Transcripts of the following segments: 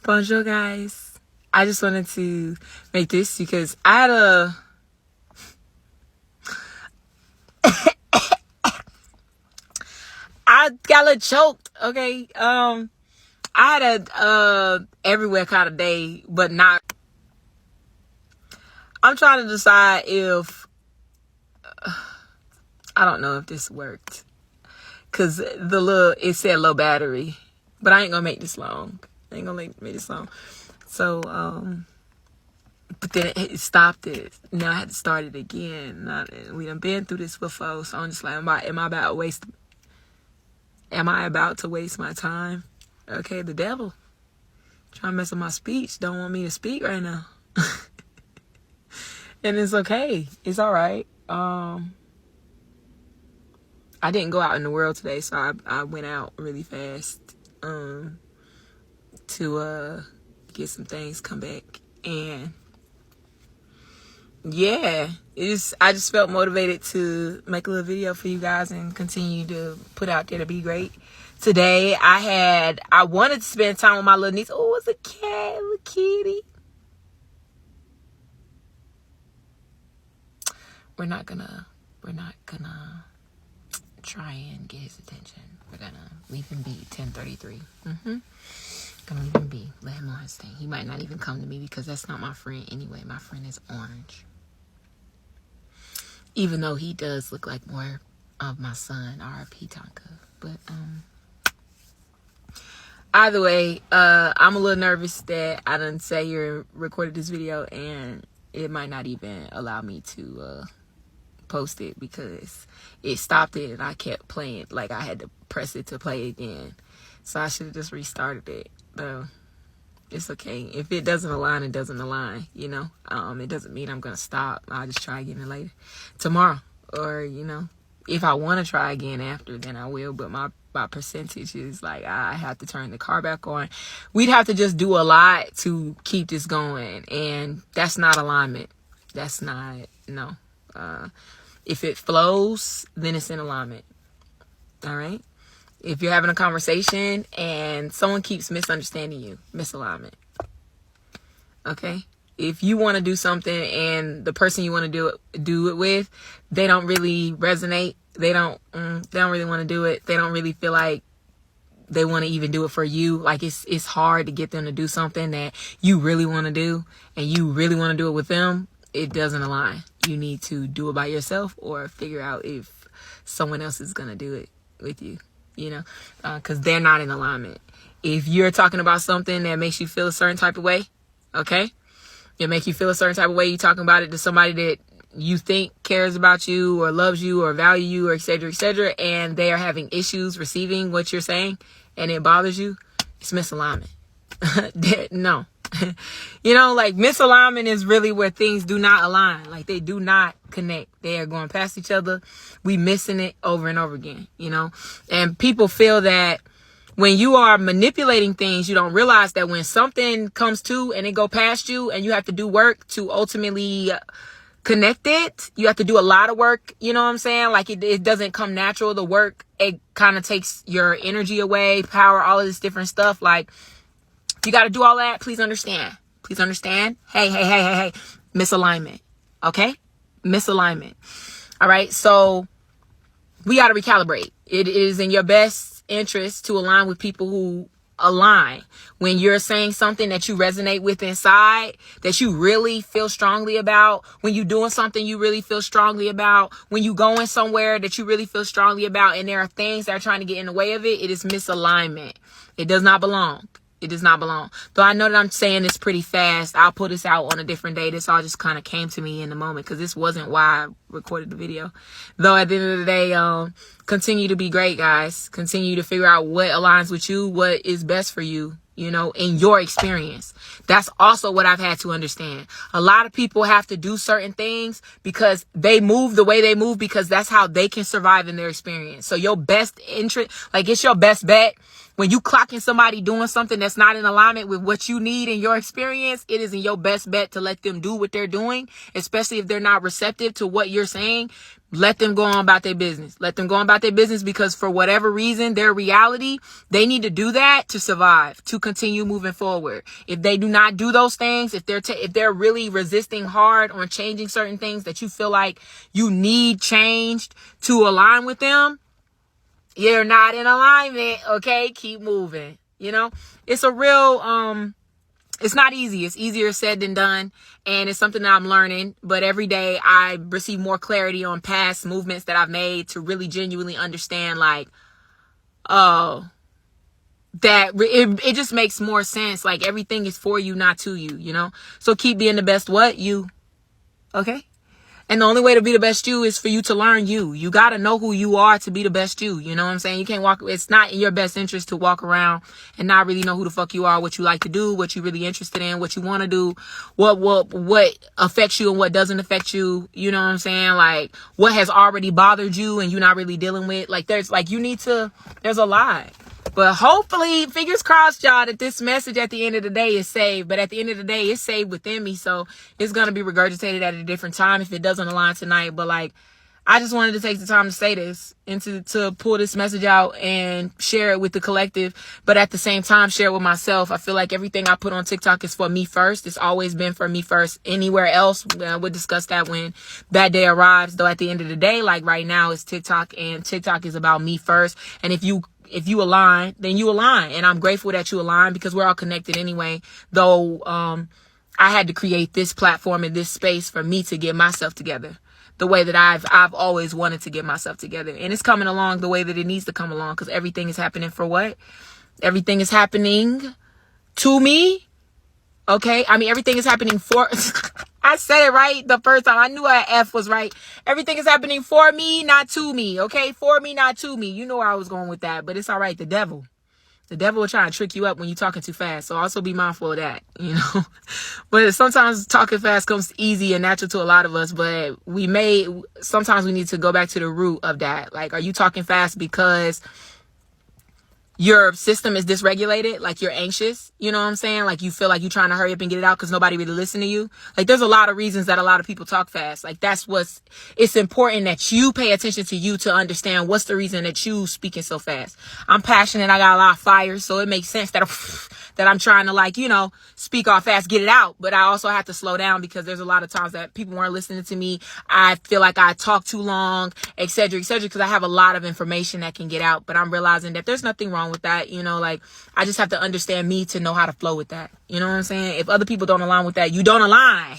Bonjour, guys. I just wanted to make this because I had a I got a little choked, okay? I had a everywhere kind of day, but not. I'm trying to decide if I don't know if this worked, cause it said low battery, but I ain't gonna make this long. So but then it stopped it. Now I had to start it again. We done been through this before, so I'm just like, am I about to waste my time? Okay, the devil trying to mess up my speech, don't want me to speak right now. And it's okay. It's all right. I didn't go out in the world today, so I went out really fast to get some things, come back, and yeah, I just felt motivated to make a little video for you guys and continue to put out there to be great. Today I wanted to spend time with my little niece. Oh, it's a cat, little kitty. We're not gonna try and get his attention. We're gonna leave him be. 10:33. Gonna leave him be. Let him on his thing. He might not even come to me because that's not my friend anyway. My friend is Orange. Even though he does look like more of my son, R.I.P. Tonka. But either way, I'm a little nervous that I done say you recorded this video and it might not even allow me to post it because it stopped it and I kept playing. Like I had to press it to play again. So I should have just restarted it. It's okay. If it doesn't align, it doesn't align, you know. It doesn't mean I'm going to stop. I'll just try again later. Tomorrow. Or, you know, if I want to try again after, then I will. But my percentage is like I have to turn the car back on. We'd have to just do a lot to keep this going. And that's not alignment. That's not, no. If it flows, then it's in alignment. All right? If you're having a conversation and someone keeps misunderstanding you, misalignment. Okay? If you want to do something and the person you want to do it with, they don't really resonate. They don't really want to do it. They don't really feel like they want to even do it for you. Like it's hard to get them to do something that you really want to do and you really want to do it with them. It doesn't align. You need to do it by yourself or figure out if someone else is going to do it with you. You know, because they're not in alignment. If you're talking about something that makes you feel a certain type of way, okay, it make you feel a certain type of way, you talking about it to somebody that you think cares about you or loves you or value you or et cetera, and they are having issues receiving what you're saying and it bothers you, it's misalignment. No. You know, like misalignment is really where things do not align. Like they do not connect. They are going past each other. We missing it over and over again, you know, and people feel that when you are manipulating things, you don't realize that when something comes to and it go past you and you have to do work to ultimately connect it, you have to do a lot of work. You know what I'm saying? Like it doesn't come natural. The work, it kind of takes your energy away, power, all of this different stuff. Like, you got to do all that. Please understand. Please understand. Hey. Misalignment. Okay? Misalignment. All right? So we got to recalibrate. It is in your best interest to align with people who align. When you're saying something that you resonate with inside, that you really feel strongly about, when you're doing something you really feel strongly about, when you're going somewhere that you really feel strongly about, and there are things that are trying to get in the way of it, it is misalignment. It does not belong. It does not belong. Though I know that I'm saying this pretty fast. I'll put this out on a different day. This all just kind of came to me in the moment because this wasn't why I recorded the video. Though at the end of the day, continue to be great, guys. Continue to figure out what aligns with you, what is best for you, you know, in your experience. That's also what I've had to understand. A lot of people have to do certain things because they move the way they move because that's how they can survive in their experience. So your best interest, like it's your best bet when you clocking somebody doing something that's not in alignment with what you need in your experience, it is in your best bet to let them do what they're doing, especially if they're not receptive to what you're saying. Let them go on about their business. Let them go on about their business, because for whatever reason, their reality, they need to do that to survive, to continue moving forward. If they do not do those things, if they're really resisting hard on changing certain things that you feel like you need changed to align with them, you're not in alignment. Okay, keep moving. You know, it's a real it's not easy. It's easier said than done. And it's something that I'm learning. But every day I receive more clarity on past movements that I've made to really genuinely understand, like, oh, that it just makes more sense. Like, everything is for you, not to you, you know? So keep being the best you. Okay? And the only way to be the best you is for you to learn you. You got to know who you are to be the best you. You know what I'm saying? You can't it's not in your best interest to walk around and not really know who the fuck you are, what you like to do, what you're really interested in, what you want to do, what affects you and what doesn't affect you. You know what I'm saying? Like, what has already bothered you and you're not really dealing with. Like, there's a lot. But hopefully, fingers crossed, y'all, that this message at the end of the day is saved. But at the end of the day, it's saved within me. So it's going to be regurgitated at a different time if it doesn't align tonight. But, like, I just wanted to take the time to say this and to pull this message out and share it with the collective. But at the same time, share it with myself. I feel like everything I put on TikTok is for me first. It's always been for me first. Anywhere else, we'll discuss that when that day arrives. Though at the end of the day, like right now, it's TikTok, and TikTok is about me first. And if you align, then you align. And I'm grateful that you align, because we're all connected anyway. Though I had to create this platform and this space for me to get myself together the way that I've always wanted to get myself together. And it's coming along the way that it needs to come along, because everything is happening for what? Everything is happening to me. Okay? I mean, everything is happening for... I said it right the first time. I knew our F was right. Everything is happening for me, not to me. Okay? For me, not to me. You know where I was going with that. But it's all right. The devil will try and trick you up when you're talking too fast. So also be mindful of that, you know. But sometimes talking fast comes easy and natural to a lot of us. But sometimes we need to go back to the root of that. Like, are you talking fast because your system is dysregulated? Like, you're anxious? You know what I'm saying? Like, you feel like you're trying to hurry up and get it out because nobody really listen to you. Like, there's a lot of reasons that a lot of people talk fast. Like, it's important that you pay attention to you to understand what's the reason that you speaking so fast. I'm passionate. I got a lot of fire. So it makes sense that I'm trying to, like, you know, speak off fast, get it out. But I also have to slow down, because there's a lot of times that people weren't listening to me. I feel like I talk too long, et cetera, because I have a lot of information that can get out. But I'm realizing that there's nothing wrong with that. You know, like, I just have to understand me to know how to flow with that. You know what I'm saying? If other people don't align with that, you don't align.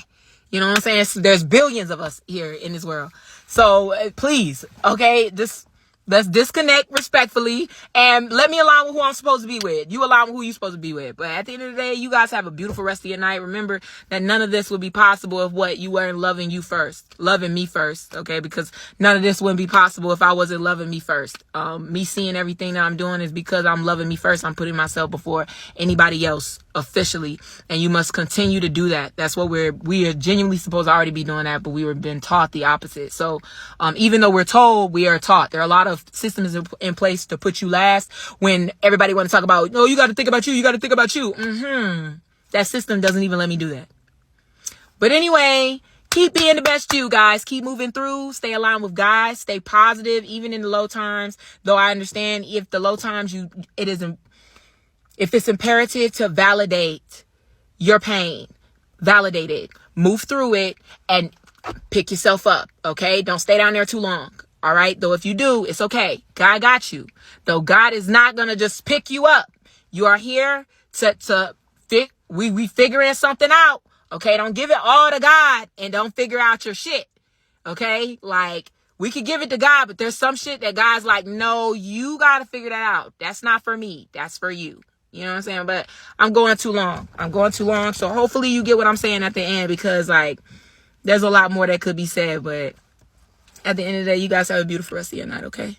You know what I'm saying? There's billions of us here in this world. So please, okay, let's disconnect respectfully and let me align with who I'm supposed to be with. You align with who you're supposed to be with. But at the end of the day, you guys have a beautiful rest of your night. Remember that none of this would be possible if what you weren't loving you first, loving me first. Okay. Because none of this wouldn't be possible if I wasn't loving me first. Me seeing everything that I'm doing is because I'm loving me first. I'm putting myself before anybody else officially. And you must continue to do that. That's what we are genuinely supposed to already be doing that, but we were been taught the opposite. So, even though we're told, we are taught. There are a lot of systems in place to put you last when everybody want to talk about, no, you got to think about you. You got to think about you. That system doesn't even let me do that. But anyway, keep being the best you, guys. Keep moving through. Stay aligned with God. Stay positive, even in the low times. Though I understand if the low times if it's imperative to validate your pain, validate it, move through it, and pick yourself up. Okay? Don't stay down there too long. All right. Though if you do, it's okay. God got you. Though God is not going to just pick you up. You are here we figuring something out. Okay. Don't give it all to God and don't figure out your shit. Okay. Like, we could give it to God, but there's some shit that God's like, no, you got to figure that out. That's not for me. That's for you. You know what I'm saying? But I'm going too long. So hopefully you get what I'm saying at the end, because, like, there's a lot more that could be said, but at the end of the day, you guys have a beautiful rest of your night, okay?